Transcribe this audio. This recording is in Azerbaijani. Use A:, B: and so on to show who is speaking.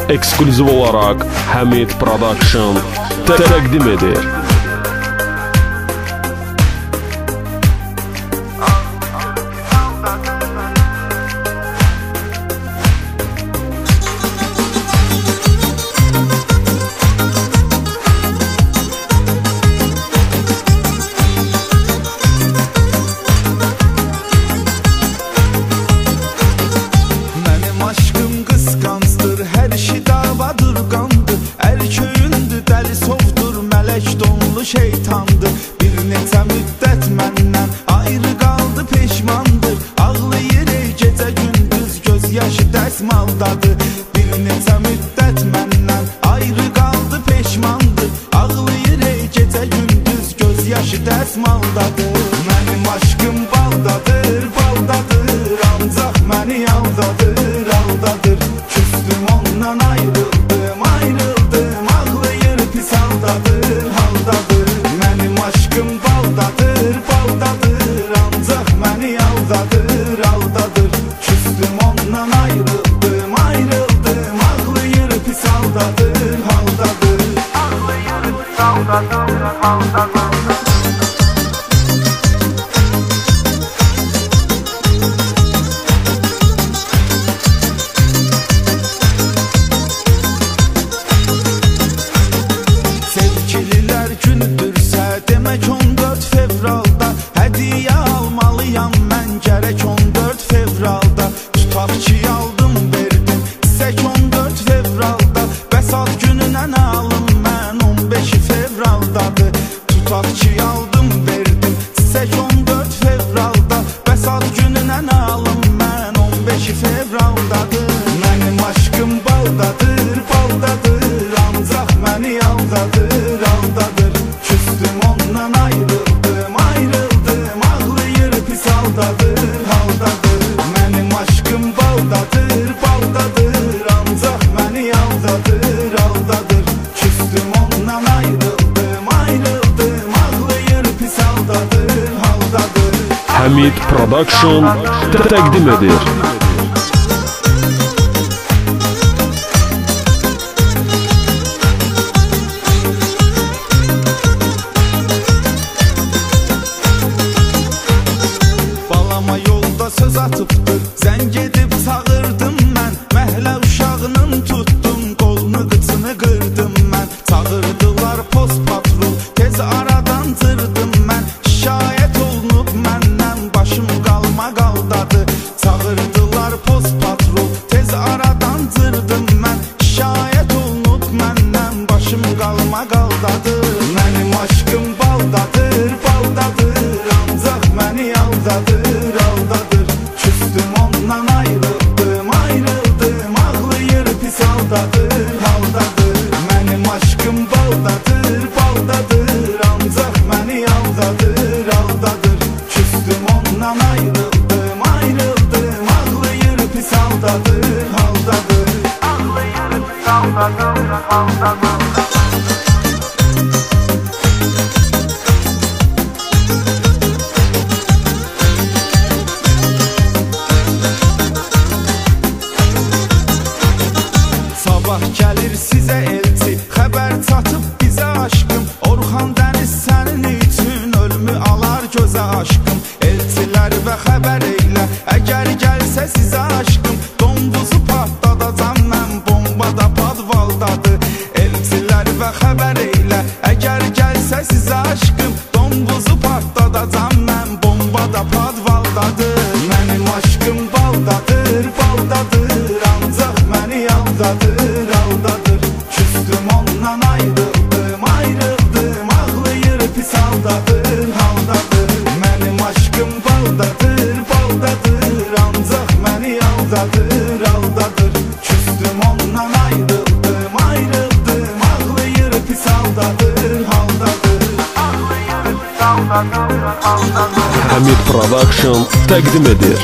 A: ekskluziv olarak Hamid Production təqdim edir.
B: Şeytandır, bir neçə müddət məndən ayrı qaldı, peşmandır. Ağlayır ey gecə gündüz, göz yaşı dəsmaldadır. Bir neçə müddət məndən ayrı qaldı, peşmandır. Ağlayır ey gecə gündüz, göz yaşı dəsmaldadır. Mənim aşkım baldadır, baldadır, ancaq məni aldadır, aldadır. Küstüm ondan ayrıldım, ayrıldım, ağlayır pis haldadır, haldadır. Aşkım baldadır, baldadır, ancaq məni aldadır, aldadır. Küstüm ondan ayrıldım, ayrıldım, ağlayır pis haldadır, haldadır. Ağlayır pis haldadır, haldadır. Sevgililər günüdürsə demək 14 fevralda hədiyyə almalıyam mən gərək 14 fevralda. Tutaq ki aldım verdim sizək 14 fevralda, bəs ad gününə nə alım mən 15 fevraldadır. Tutaq ki aldım verdim sizək 14 fevralda, bəs ad gününə nə alım mən 15 fevraldadır. Mənim aşkım baldadır, baldadır, ancaq məni aldadır, aldadır. Küstüm ondan ayrıldım, ayrıldım, ağlayır pis haldadır, haldadır. Mənim aşkım baldadır, baldadır, ancaq məni aldadır, aldadır. Küstüm ondan ayrıldım, ayrıldım, ağlayır pis haldadır, haldadır.
A: Hamid Production təqdim edir.
B: Yolda söz atıbdır, zəng edib çağırdım mən. Məhlə uşağının tutdum, qolunu qıçını qırdım mən. Çağırdılar post patrol, tez aradan cırdım mən. Şikayət olunub məndən, başım qalma qaldadı. Çağırdılar post patrol, tez aradan cırdım mən. Şikayət olunub məndən, başım qalma qaldadı. Mənim aşkım baldadır, baldadır, ancaq məni aldadır, aldadır. Küstüm ondan ayrıldım, ayrıldım, ağlayır pis haldadır, haldadır. Mənim aşkım baldadır, baldadır, ancaq məni aldadır, aldadır. Küstüm ondan ayrıldım, ayrıldım, ağlayır pis haldadır, haldadır. Ağlayır pis haldadır, haldadır. Sabah gəlir sizə elçi, xəbər çatıb bizə aşkım. Orxan dəniz sənin üçün ölümü alar gözə aşkım. Elçilər və xəbər eylə, əgər gəlsə sizə aşkım. Donduzu patladacam mən, bomba da padvaldadır. Elçilər və xəbər eylə, əgər gəlsə sizə aşkım. Donduzu patladacam mən, bomba da padvaldadır. Mənim aşkım baldadır, baldadır, ancaq məni aldadır, aldadır. Küstüm ondan ayrıldım, ayrıldım, ağlayır pis haldadır, haldadır. Mənim aşkım baldadır, baldadır, ancaq məni aldadır, aldadır. Küstüm ondan ayrıldım, ayrıldım, ağlayır pis haldadır, haldadır. Ağlayır pis haldadır, haldadır.
A: Hamid Production təqdim edir.